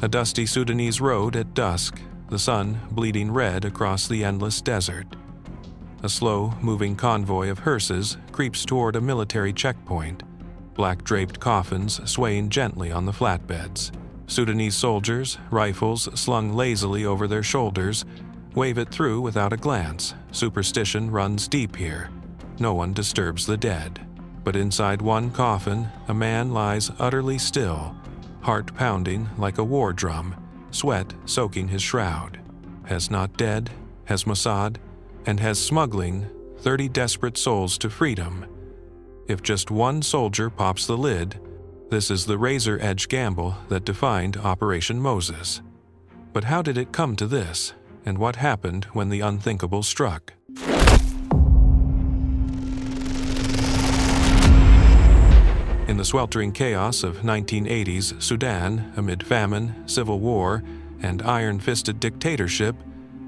A dusty Sudanese road at dusk, the sun bleeding red across the endless desert. A slow-moving convoy of hearses creeps toward a military checkpoint, black-draped coffins swaying gently on the flatbeds. Sudanese soldiers, rifles slung lazily over their shoulders, wave it through without a glance. Superstition runs deep here. No one disturbs the dead. But inside one coffin, a man lies utterly still, heart pounding like a war drum, sweat soaking his shroud. Has not dead, has Mossad, and has smuggling 30 desperate souls to freedom. If just one soldier pops the lid, this is the razor-edge gamble that defined Operation Moses. But how did it come to this, and what happened when the unthinkable struck? In the sweltering chaos of 1980s Sudan, amid famine, civil war, and iron-fisted dictatorship,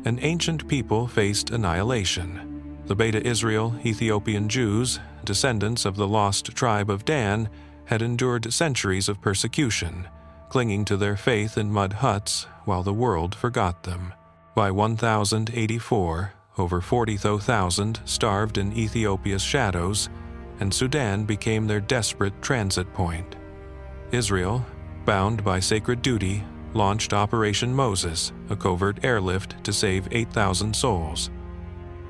an ancient people faced annihilation. The Beta Israel Ethiopian Jews, descendants of the lost tribe of Dan, had endured centuries of persecution, clinging to their faith in mud huts while the world forgot them. By 1084, over 40,000 starved in Ethiopia's shadows, and Sudan became their desperate transit point. Israel, bound by sacred duty, launched Operation Moses, a covert airlift to save 8,000 souls.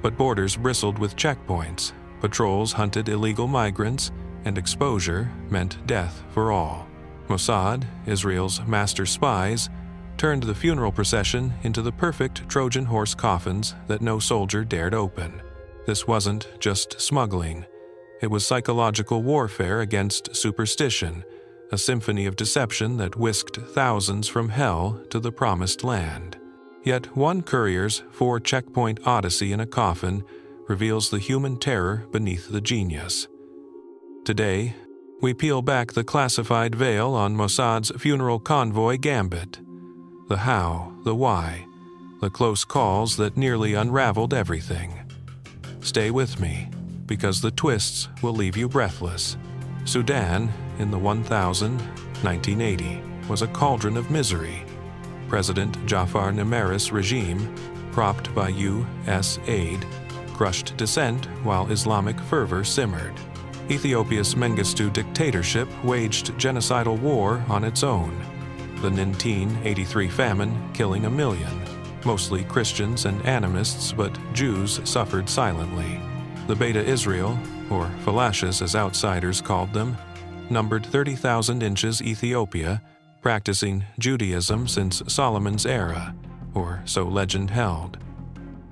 But borders bristled with checkpoints, patrols hunted illegal migrants, and exposure meant death for all. Mossad, Israel's master spies, turned the funeral procession into the perfect Trojan horse coffins that no soldier dared open. This wasn't just smuggling. It was psychological warfare against superstition, a symphony of deception that whisked thousands from hell to the promised land. Yet one courier's 4-checkpoint odyssey in a coffin reveals the human terror beneath the genius. Today, we peel back the classified veil on Mossad's funeral convoy gambit. The how, the why, the close calls that nearly unraveled everything. Stay with me, because the twists will leave you breathless. Sudan, in the 1980, was a cauldron of misery. President Jafar Nimeris' regime, propped by U.S. aid, crushed dissent while Islamic fervor simmered. Ethiopia's Mengistu dictatorship waged genocidal war on its own. The 1983 famine killing 1 million, mostly Christians and animists, but Jews suffered silently. The Beta Israel, or Falashas as outsiders called them, numbered 30,000 inches Ethiopia, practicing Judaism since Solomon's era, or so legend held.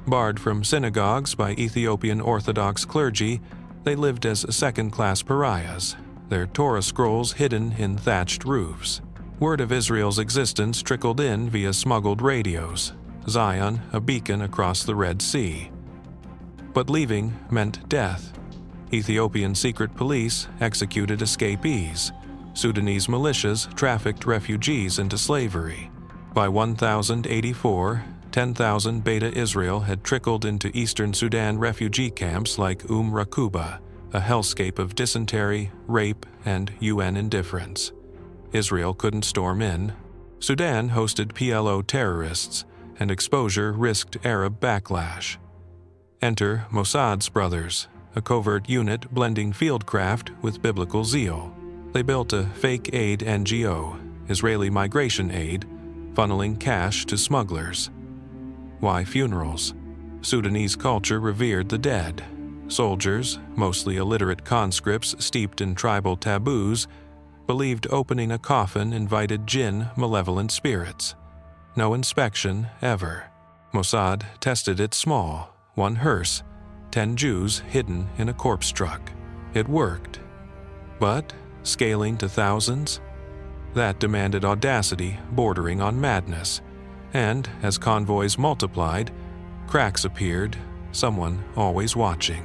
Barred from synagogues by Ethiopian Orthodox clergy, they lived as second-class pariahs, their Torah scrolls hidden in thatched roofs. Word of Israel's existence trickled in via smuggled radios, Zion a beacon across the Red Sea. But leaving meant death. Ethiopian secret police executed escapees. Sudanese militias trafficked refugees into slavery. By 1084, 10,000 Beta Israel had trickled into eastern Sudan refugee camps like Rakuba, a hellscape of dysentery, rape, and UN indifference. Israel couldn't storm in. Sudan hosted PLO terrorists, and exposure risked Arab backlash. Enter Mossad's brothers, a covert unit blending fieldcraft with biblical zeal. They built a fake aid NGO, Israeli Migration Aid, funneling cash to smugglers. Why funerals? Sudanese culture revered the dead. Soldiers, mostly illiterate conscripts steeped in tribal taboos, believed opening a coffin invited jinn malevolent spirits. No inspection, ever. Mossad tested it small, 1 hearse, 10 Jews hidden in a corpse truck. It worked. But scaling to thousands? That demanded audacity bordering on madness. And as convoys multiplied, cracks appeared, someone always watching.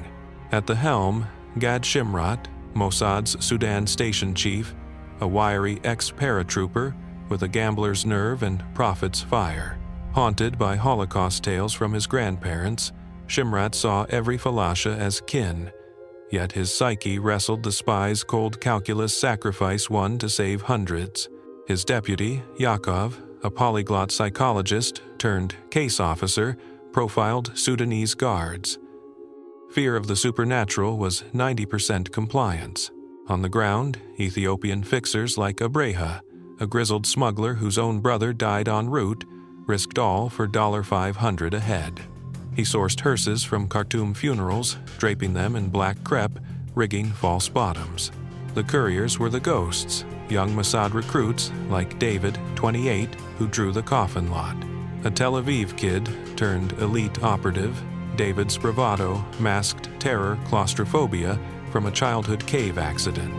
At the helm, Gad Shimrat, Mossad's Sudan station chief, a wiry ex-paratrooper with a gambler's nerve and prophet's fire. Haunted by Holocaust tales from his grandparents, Shimrat saw every Falasha as kin, yet his psyche wrestled the spy's cold calculus sacrifice one to save hundreds. His deputy, Yaakov, a polyglot psychologist turned case officer, profiled Sudanese guards. Fear of the supernatural was 90% compliance. On the ground, Ethiopian fixers like Abreha, a grizzled smuggler whose own brother died en route, risked all for $500 a head. He sourced hearses from Khartoum funerals, draping them in black crepe, rigging false bottoms. The couriers were the ghosts, young Mossad recruits like David, 28, who drew the coffin lot. A Tel Aviv kid turned elite operative, David's bravado masked terror claustrophobia from a childhood cave accident.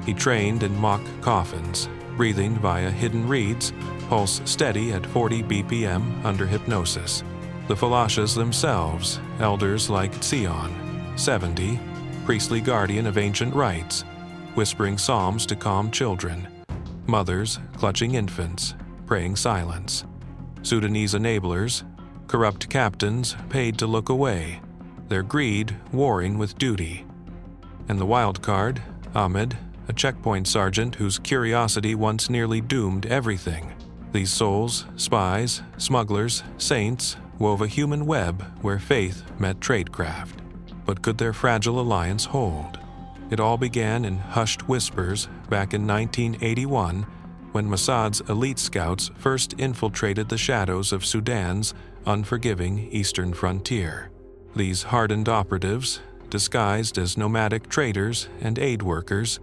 He trained in mock coffins, breathing via hidden reeds, pulse steady at 40 BPM under hypnosis. The Falashas themselves, elders like Tzion, 70, priestly guardian of ancient rites, whispering psalms to calm children, mothers clutching infants, praying silence. Sudanese enablers, corrupt captains paid to look away, their greed warring with duty. And the wild card, Ahmed, a checkpoint sergeant whose curiosity once nearly doomed everything. These souls, spies, smugglers, saints, wove a human web where faith met tradecraft. But could their fragile alliance hold? It all began in hushed whispers back in 1981, when Mossad's elite scouts first infiltrated the shadows of Sudan's unforgiving eastern frontier. These hardened operatives, disguised as nomadic traders and aid workers,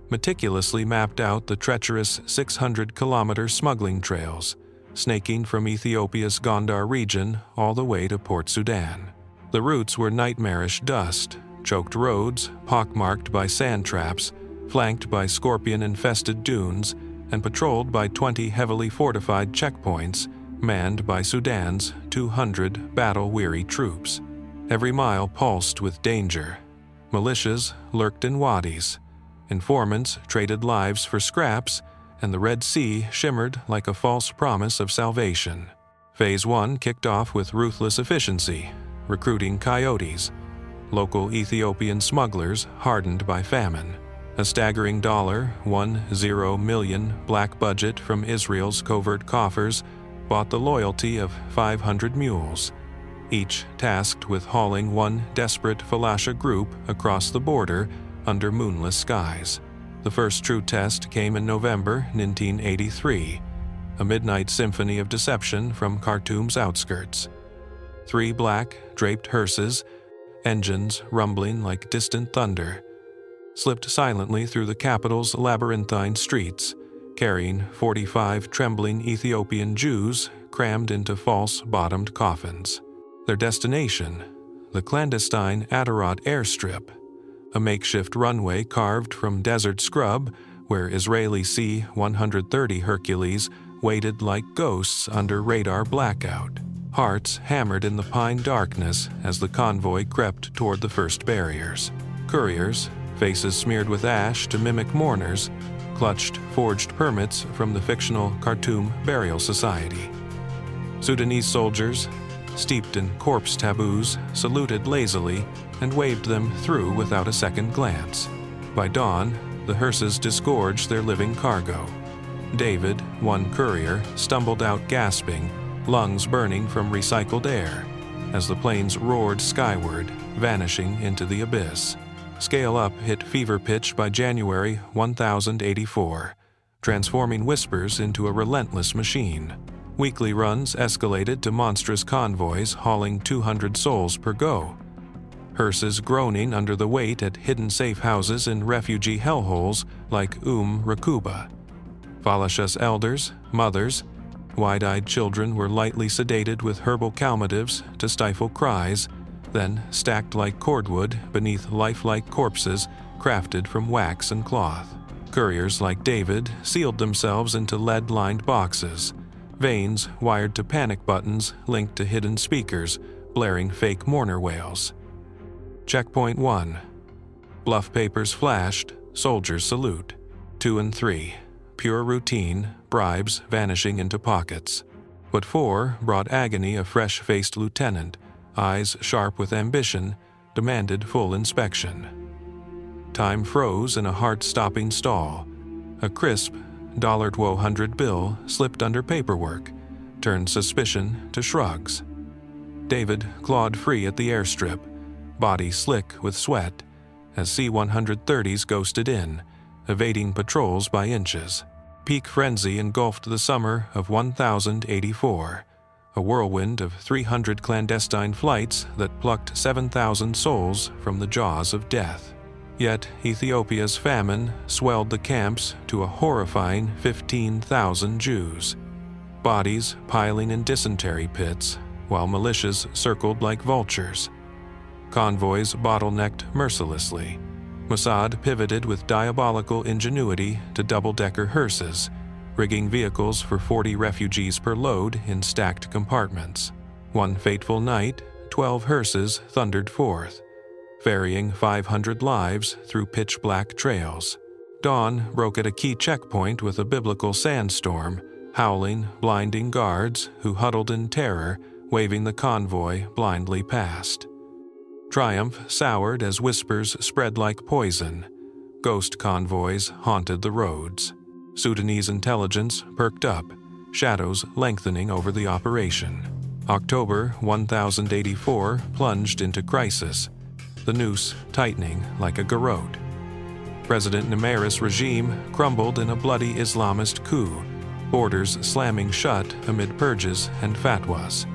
meticulously mapped out the treacherous 600-kilometer smuggling trails, snaking from Ethiopia's Gondar region all the way to Port Sudan. The routes were nightmarish dust, choked roads, pockmarked by sand traps, flanked by scorpion-infested dunes, and patrolled by 20 heavily fortified checkpoints, manned by Sudan's 200 battle-weary troops. Every mile pulsed with danger. Militias lurked in wadis. Informants traded lives for scraps, and the Red Sea shimmered like a false promise of salvation. Phase 1 kicked off with ruthless efficiency, recruiting coyotes, local Ethiopian smugglers hardened by famine. A staggering $10 million black budget from Israel's covert coffers bought the loyalty of 500 mules, each tasked with hauling one desperate Falasha group across the border under moonless skies. The first true test came in November 1983, a midnight symphony of deception from Khartoum's outskirts. 3 black, draped hearses, engines rumbling like distant thunder, slipped silently through the capital's labyrinthine streets, carrying 45 trembling Ethiopian Jews crammed into false-bottomed coffins. Their destination, the clandestine Adarat airstrip, a makeshift runway carved from desert scrub where Israeli C-130 Hercules waited like ghosts under radar blackout. Hearts hammered in the pine darkness as the convoy crept toward the first barriers. Couriers, faces smeared with ash to mimic mourners, clutched forged permits from the fictional Khartoum Burial Society. Sudanese soldiers, steeped in corpse taboos, saluted lazily and waved them through without a second glance. By dawn, the hearses disgorged their living cargo. David, one courier, stumbled out gasping, lungs burning from recycled air, as the planes roared skyward, vanishing into the abyss. Scale Up hit fever pitch by January 1084, transforming Whispers into a relentless machine. Weekly runs escalated to monstrous convoys hauling 200 souls per go. Hearses groaning under the weight at hidden safe houses in refugee hellholes like Rakuba. Falashas elders, mothers, wide-eyed children were lightly sedated with herbal calmatives to stifle cries, then stacked like cordwood beneath lifelike corpses crafted from wax and cloth. Couriers like David sealed themselves into lead-lined boxes, veins wired to panic buttons linked to hidden speakers, blaring fake mourner wails. Checkpoint 1. Bluff papers flashed, soldiers salute. 2 and 3. Pure routine, bribes vanishing into pockets. But 4 brought agony a fresh-faced lieutenant, eyes sharp with ambition, demanded full inspection. Time froze in a heart-stopping stall. A crisp, $200 bill slipped under paperwork turned suspicion to shrugs. David clawed free at the airstrip, body slick with sweat, as C-130s ghosted in, evading patrols by inches. Peak frenzy engulfed the summer of 1084, a whirlwind of 300 clandestine flights that plucked 7,000 souls from the jaws of death. Yet Ethiopia's famine swelled the camps to a horrifying 15,000 Jews, bodies piling in dysentery pits while militias circled like vultures. Convoys bottlenecked mercilessly. Mossad pivoted with diabolical ingenuity to double-decker hearses, rigging vehicles for 40 refugees per load in stacked compartments. One fateful night, 12 hearses thundered forth, ferrying 500 lives through pitch-black trails. Dawn broke at a key checkpoint with a biblical sandstorm, howling, blinding guards who huddled in terror, waving the convoy blindly past. Triumph soured as whispers spread like poison. Ghost convoys haunted the roads. Sudanese intelligence perked up, shadows lengthening over the operation. October 1084 plunged into crisis, the noose tightening like a garrote. President Nimeris' regime crumbled in a bloody Islamist coup, borders slamming shut amid purges and fatwas.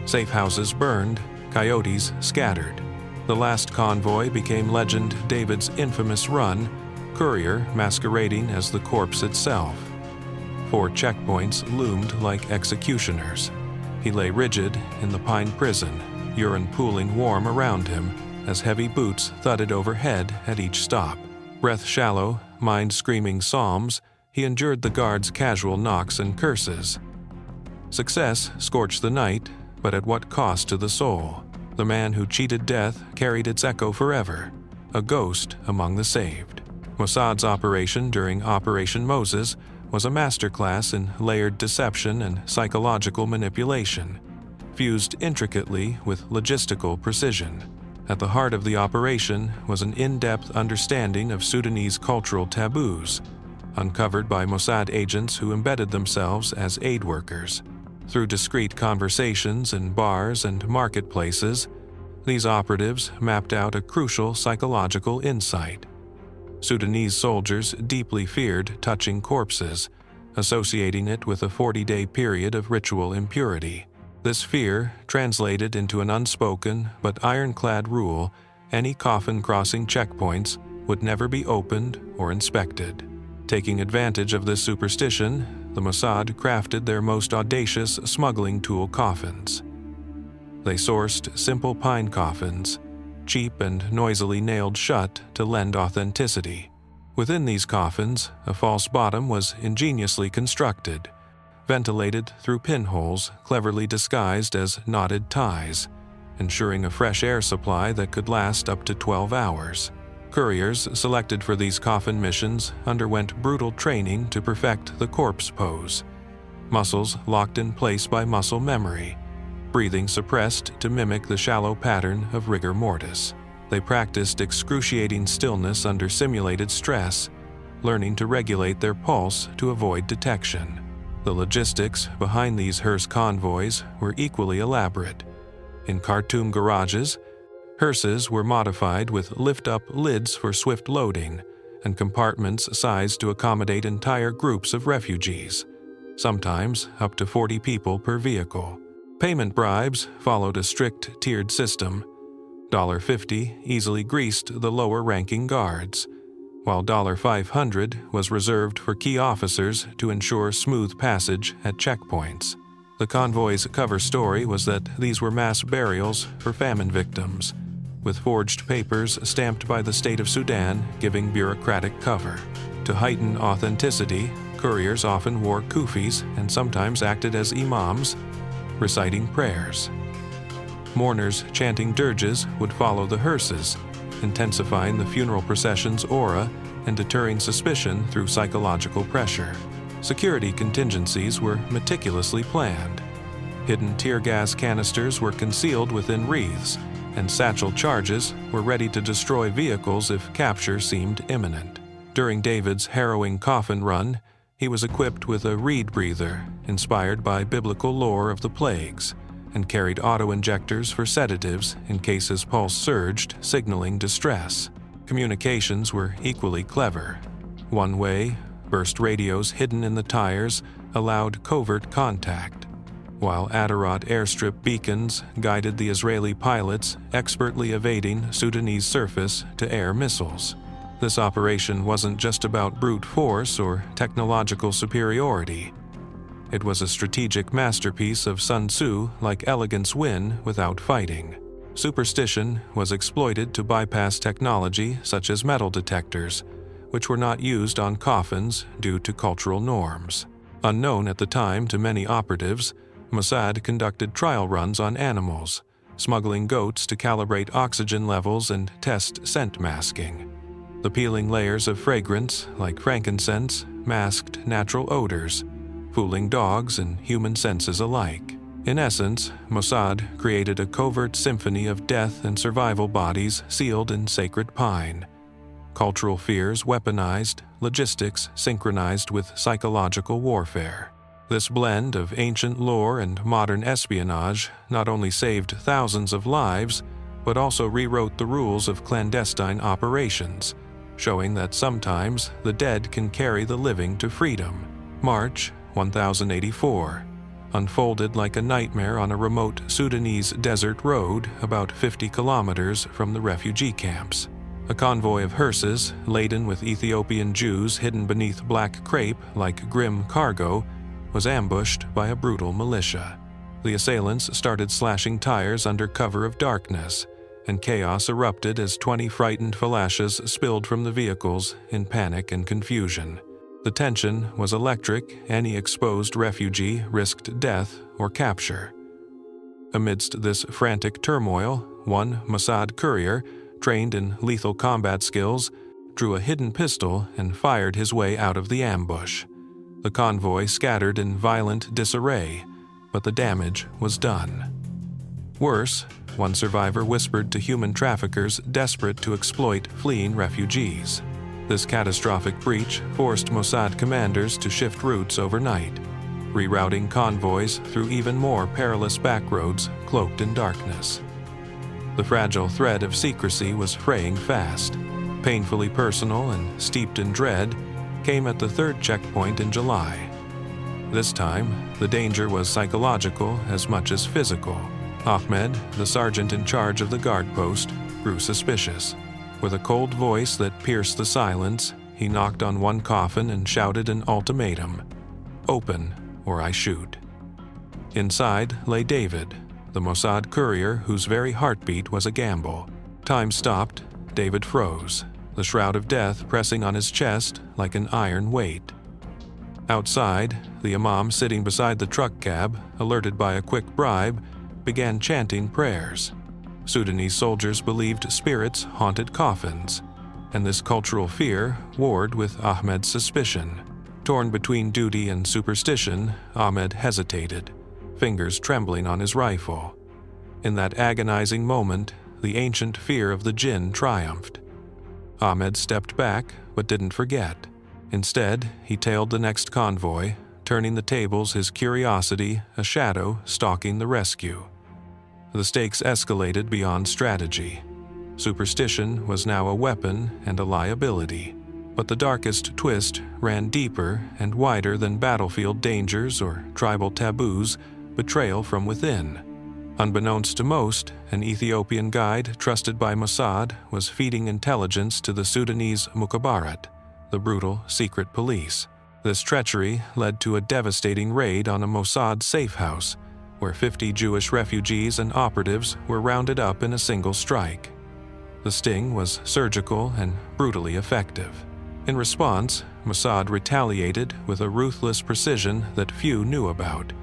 Safe houses burned, coyotes scattered. The last convoy became legend David's infamous run, courier masquerading as the corpse itself. 4 checkpoints loomed like executioners. He lay rigid in the pine prison, urine pooling warm around him as heavy boots thudded overhead at each stop. Breath shallow, mind screaming psalms, he endured the guards' casual knocks and curses. Success scorched the night, but at what cost to the soul? The man who cheated death carried its echo forever, a ghost among the saved. Mossad's operation during Operation Moses was a masterclass in layered deception and psychological manipulation, fused intricately with logistical precision. At the heart of the operation was an in-depth understanding of Sudanese cultural taboos, uncovered by Mossad agents who embedded themselves as aid workers. Through discreet conversations in bars and marketplaces, these operatives mapped out a crucial psychological insight. Sudanese soldiers deeply feared touching corpses, associating it with a 40-day period of ritual impurity. This fear translated into an unspoken but ironclad rule: any coffin crossing checkpoints would never be opened or inspected. Taking advantage of this superstition, the Mossad crafted their most audacious smuggling tool coffins. They sourced simple pine coffins, cheap and noisily nailed shut to lend authenticity. Within these coffins, a false bottom was ingeniously constructed, ventilated through pinholes cleverly disguised as knotted ties, ensuring a fresh air supply that could last up to 12 hours. Couriers selected for these coffin missions underwent brutal training to perfect the corpse pose, muscles locked in place by muscle memory, breathing suppressed to mimic the shallow pattern of rigor mortis. They practiced excruciating stillness under simulated stress, learning to regulate their pulse to avoid detection. The logistics behind these hearse convoys were equally elaborate. In Khartoum garages, hearses were modified with lift-up lids for swift loading and compartments sized to accommodate entire groups of refugees, sometimes up to 40 people per vehicle. Payment bribes followed a strict tiered system. $50 easily greased the lower-ranking guards, while $500 was reserved for key officers to ensure smooth passage at checkpoints. The convoy's cover story was that these were mass burials for famine victims, with forged papers stamped by the state of Sudan giving bureaucratic cover. To heighten authenticity, couriers often wore kufis and sometimes acted as imams, reciting prayers. Mourners chanting dirges would follow the hearses, intensifying the funeral procession's aura and deterring suspicion through psychological pressure. Security contingencies were meticulously planned. Hidden tear gas canisters were concealed within wreaths, and satchel charges were ready to destroy vehicles if capture seemed imminent. During David's harrowing coffin run, He was equipped with a reed breather, inspired by biblical lore of the plagues, and carried auto-injectors for sedatives in case his pulse surged, signaling distress. Communications were equally clever. One way, burst radios hidden in the tires allowed covert contact, while Adarat airstrip beacons guided the Israeli pilots expertly evading Sudanese surface-to-air missiles. This operation wasn't just about brute force or technological superiority. It was a strategic masterpiece of Sun Tzu-like elegance win without fighting. Superstition was exploited to bypass technology such as metal detectors, which were not used on coffins due to cultural norms. Unknown at the time to many operatives, Mossad conducted trial runs on animals, smuggling goats to calibrate oxygen levels and test scent masking. The peeling layers of fragrance, like frankincense, masked natural odors, fooling dogs and human senses alike. In essence, Mossad created a covert symphony of death and survival bodies sealed in sacred pine. Cultural fears weaponized, logistics synchronized with psychological warfare. This blend of ancient lore and modern espionage not only saved thousands of lives, but also rewrote the rules of clandestine operations, showing that sometimes the dead can carry the living to freedom. March 1084 unfolded like a nightmare on a remote Sudanese desert road about 50 kilometers from the refugee camps. A convoy of hearses, laden with Ethiopian Jews hidden beneath black crepe like grim cargo, was ambushed by a brutal militia. The assailants started slashing tires under cover of darkness, and chaos erupted as 20 frightened falashas spilled from the vehicles in panic and confusion. The tension was electric. Any exposed refugee risked death or capture. Amidst this frantic turmoil, one Mossad courier, trained in lethal combat skills, drew a hidden pistol and fired his way out of the ambush. The convoy scattered in violent disarray, but the damage was done. Worse, one survivor whispered to human traffickers desperate to exploit fleeing refugees. This catastrophic breach forced Mossad commanders to shift routes overnight, rerouting convoys through even more perilous backroads cloaked in darkness. The fragile thread of secrecy was fraying fast. Painfully personal and steeped in dread, came at the third checkpoint in July. This time, the danger was psychological as much as physical. Ahmed, the sergeant in charge of the guard post, grew suspicious. With a cold voice that pierced the silence, he knocked on one coffin and shouted an ultimatum: "Open, or I shoot." Inside lay David, the Mossad courier whose very heartbeat was a gamble. Time stopped. David froze, the shroud of death pressing on his chest like an iron weight. Outside, the imam sitting beside the truck cab, alerted by a quick bribe, began chanting prayers. Sudanese soldiers believed spirits haunted coffins, and this cultural fear warred with Ahmed's suspicion. Torn between duty and superstition, Ahmed hesitated, fingers trembling on his rifle. In that agonizing moment, the ancient fear of the jinn triumphed. Ahmed stepped back, but didn't forget. Instead, he tailed the next convoy, turning the tables, his curiosity a shadow stalking the rescue. The stakes escalated beyond strategy. Superstition was now a weapon and a liability. But the darkest twist ran deeper and wider than battlefield dangers or tribal taboos, betrayal from within. Unbeknownst to most, an Ethiopian guide trusted by Mossad was feeding intelligence to the Sudanese Mukhabarat, the brutal secret police. This treachery led to a devastating raid on a Mossad safe house, where 50 Jewish refugees and operatives were rounded up in a single strike. The sting was surgical and brutally effective. In response, Mossad retaliated with a ruthless precision that few knew about,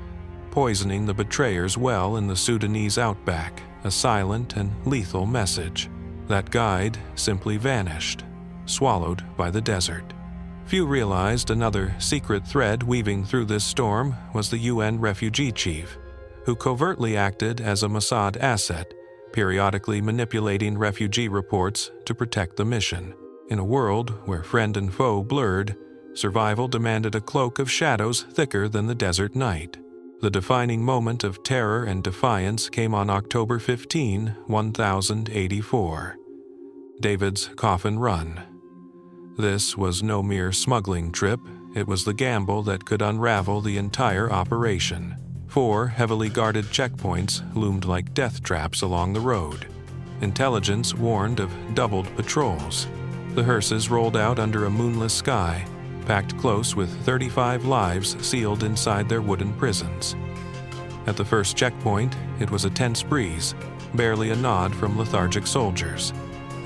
poisoning the betrayer's well in the Sudanese outback, a silent and lethal message. That guide simply vanished, swallowed by the desert. Few realized another secret thread weaving through this storm was the UN refugee chief, who covertly acted as a Mossad asset, periodically manipulating refugee reports to protect the mission. In a world where friend and foe blurred, survival demanded a cloak of shadows thicker than the desert night. The defining moment of terror and defiance came on October 15, 1084. David's Coffin Run. This was no mere smuggling trip, it was the gamble that could unravel the entire operation. 4 heavily guarded checkpoints loomed like death traps along the road. Intelligence warned of doubled patrols. The hearses rolled out under a moonless sky, packed close with 35 lives sealed inside their wooden prisons. At the first checkpoint, it was a tense breeze, barely a nod from lethargic soldiers.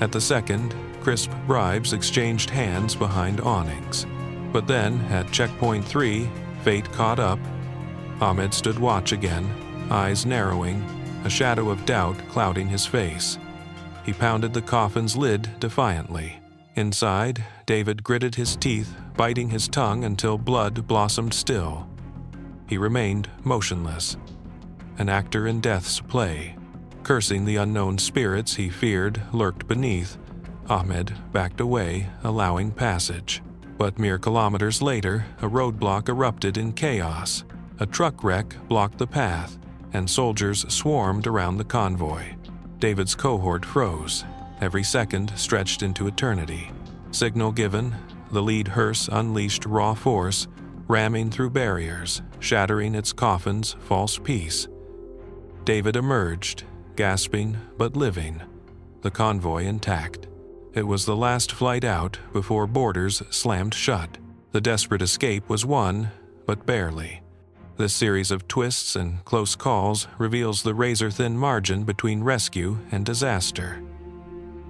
At the second, crisp bribes exchanged hands behind awnings. But then, at checkpoint 3, fate caught up. Ahmed stood watch again, eyes narrowing, a shadow of doubt clouding his face. He pounded the coffin's lid defiantly. Inside, David gritted his teeth, biting his tongue until blood blossomed still. He remained motionless, an actor in death's play. Cursing the unknown spirits he feared lurked beneath, Ahmed backed away, allowing passage. But mere kilometers later, a roadblock erupted in chaos. A truck wreck blocked the path, and soldiers swarmed around the convoy. David's cohort froze. Every second stretched into eternity. Signal given, the lead hearse unleashed raw force, ramming through barriers, shattering its coffin's false peace. David emerged, gasping but living, the convoy intact. It was the last flight out before borders slammed shut. The desperate escape was won, but barely. This series of twists and close calls reveals the razor-thin margin between rescue and disaster.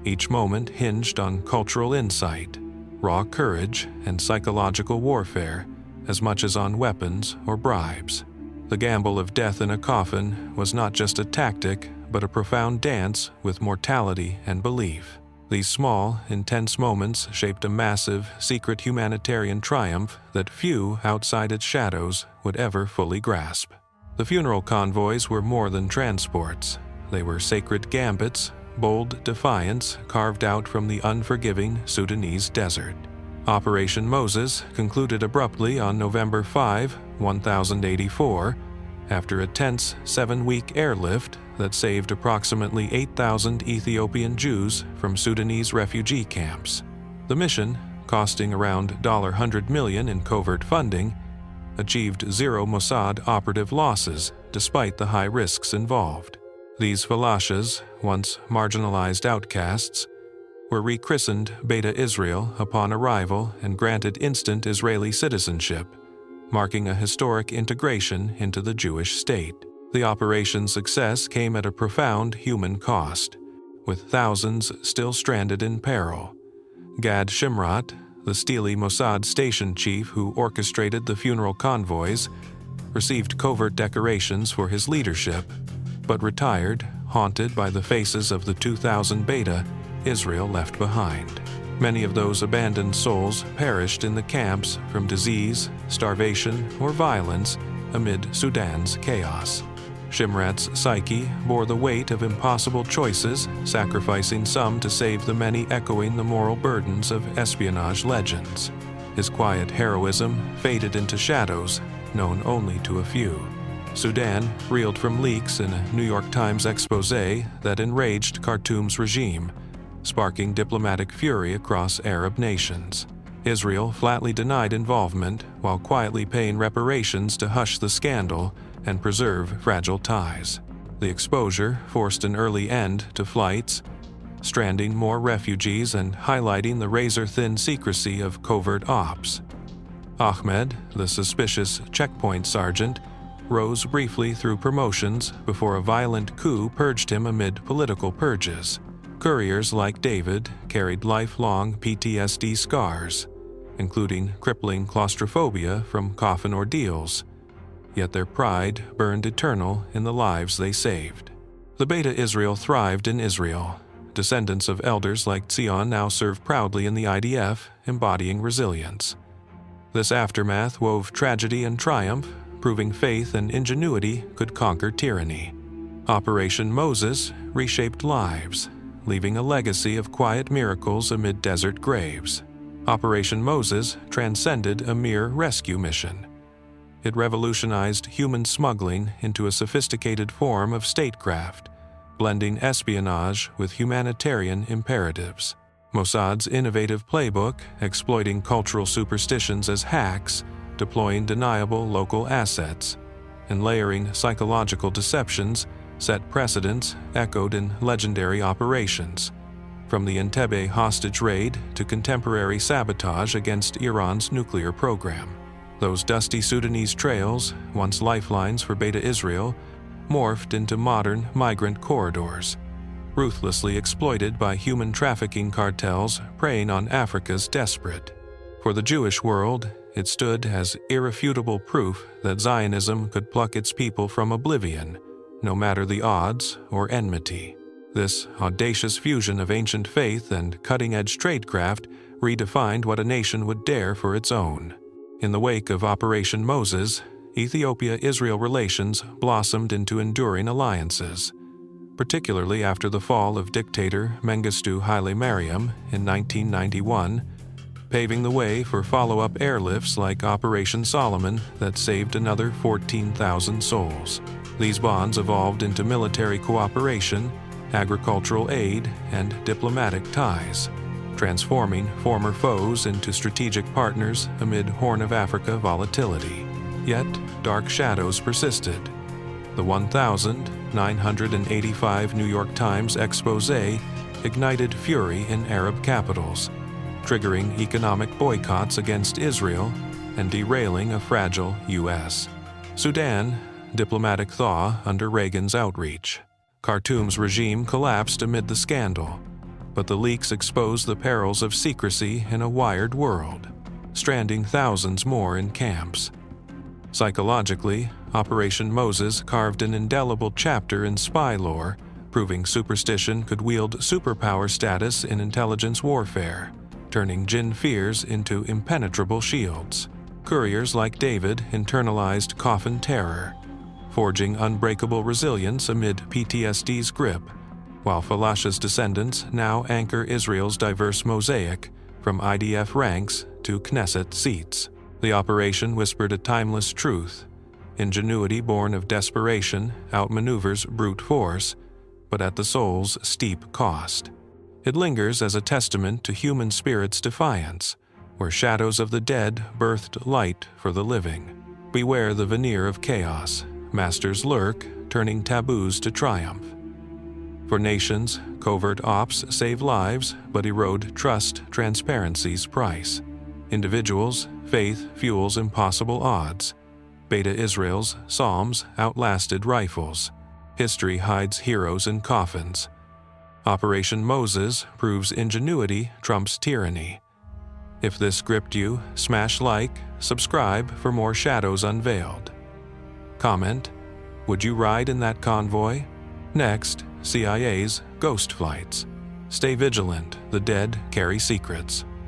Each moment hinged on cultural insight, raw courage, and psychological warfare, as much as on weapons or bribes. The gamble of death in a coffin was not just a tactic, but a profound dance with mortality and belief. These small, intense moments shaped a massive, secret humanitarian triumph that few outside its shadows would ever fully grasp. The funeral convoys were more than transports. They were sacred gambits, bold defiance carved out from the unforgiving Sudanese desert. Operation Moses concluded abruptly on November 5, 1084, after a tense 7-week airlift that saved approximately 8,000 Ethiopian Jews from Sudanese refugee camps. The mission, costing around $100 million in covert funding, achieved zero Mossad operative losses despite the high risks involved. These falashas, once marginalized outcasts, were rechristened Beta Israel upon arrival and granted instant Israeli citizenship, marking a historic integration into the Jewish state. The operation's success came at a profound human cost, with thousands still stranded in peril. Gad Shimrat, the steely Mossad station chief who orchestrated the funeral convoys, received covert decorations for his leadership, but retired, haunted by the faces of the 2,000 Beta Israel left behind. Many of those abandoned souls perished in the camps from disease, starvation, or violence amid Sudan's chaos. Shimrat's psyche bore the weight of impossible choices, sacrificing some to save the many, echoing the moral burdens of espionage legends. His quiet heroism faded into shadows, known only to a few. Sudan reeled from leaks in a New York Times exposé that enraged Khartoum's regime, sparking diplomatic fury across Arab nations. Israel flatly denied involvement while quietly paying reparations to hush the scandal and preserve fragile ties. The exposure forced an early end to flights, stranding more refugees and highlighting the razor-thin secrecy of covert ops. Ahmed, the suspicious checkpoint sergeant, rose briefly through promotions before a violent coup purged him amid political purges. Couriers like David carried lifelong PTSD scars, including crippling claustrophobia from coffin ordeals, yet their pride burned eternal in the lives they saved. The Beta Israel thrived in Israel. Descendants of elders like Zion now serve proudly in the IDF, embodying resilience. This aftermath wove tragedy and triumph, proving faith and ingenuity could conquer tyranny. Operation Moses reshaped lives, leaving a legacy of quiet miracles amid desert graves. Operation Moses transcended a mere rescue mission. It revolutionized human smuggling into a sophisticated form of statecraft, blending espionage with humanitarian imperatives. Mossad's innovative playbook, exploiting cultural superstitions as hacks, deploying deniable local assets, and layering psychological deceptions, set precedents echoed in legendary operations, from the Entebbe hostage raid to contemporary sabotage against Iran's nuclear program. Those dusty Sudanese trails, once lifelines for Beta Israel, morphed into modern migrant corridors, ruthlessly exploited by human trafficking cartels preying on Africa's desperate. For the Jewish world, it stood as irrefutable proof that Zionism could pluck its people from oblivion, no matter the odds or enmity. This audacious fusion of ancient faith and cutting-edge tradecraft redefined what a nation would dare for its own. In the wake of Operation Moses, Ethiopia-Israel relations blossomed into enduring alliances, particularly after the fall of dictator Mengistu Haile Mariam in 1991, paving the way for follow-up airlifts like Operation Solomon that saved another 14,000 souls. These bonds evolved into military cooperation, agricultural aid, and diplomatic ties, transforming former foes into strategic partners amid Horn of Africa volatility. Yet, dark shadows persisted. The 1,985 New York Times expose ignited fury in Arab capitals, triggering economic boycotts against Israel and derailing a fragile U.S. Sudan, diplomatic thaw under Reagan's outreach. Khartoum's regime collapsed amid the scandal, but the leaks exposed the perils of secrecy in a wired world, stranding thousands more in camps. Psychologically, Operation Moses carved an indelible chapter in spy lore, proving superstition could wield superpower status in intelligence warfare, turning jinn fears into impenetrable shields. Couriers like David internalized coffin terror, forging unbreakable resilience amid PTSD's grip, while Falash's descendants now anchor Israel's diverse mosaic, from IDF ranks to Knesset seats. The operation whispered a timeless truth. Ingenuity born of desperation outmaneuvers brute force, but at the soul's steep cost. It lingers as a testament to human spirit's defiance, where shadows of the dead birthed light for the living. Beware the veneer of chaos. Masters lurk, turning taboos to triumph. For nations, covert ops save lives but erode trust, transparency's price. Individuals, faith fuels impossible odds. Beta Israel's psalms outlasted rifles. History hides heroes in coffins. Operation Moses proves ingenuity trumps tyranny. If this gripped you, smash like, subscribe for more Shadows Unveiled. Comment: would you ride in that convoy? Next, CIA's ghost flights. Stay vigilant, the dead carry secrets.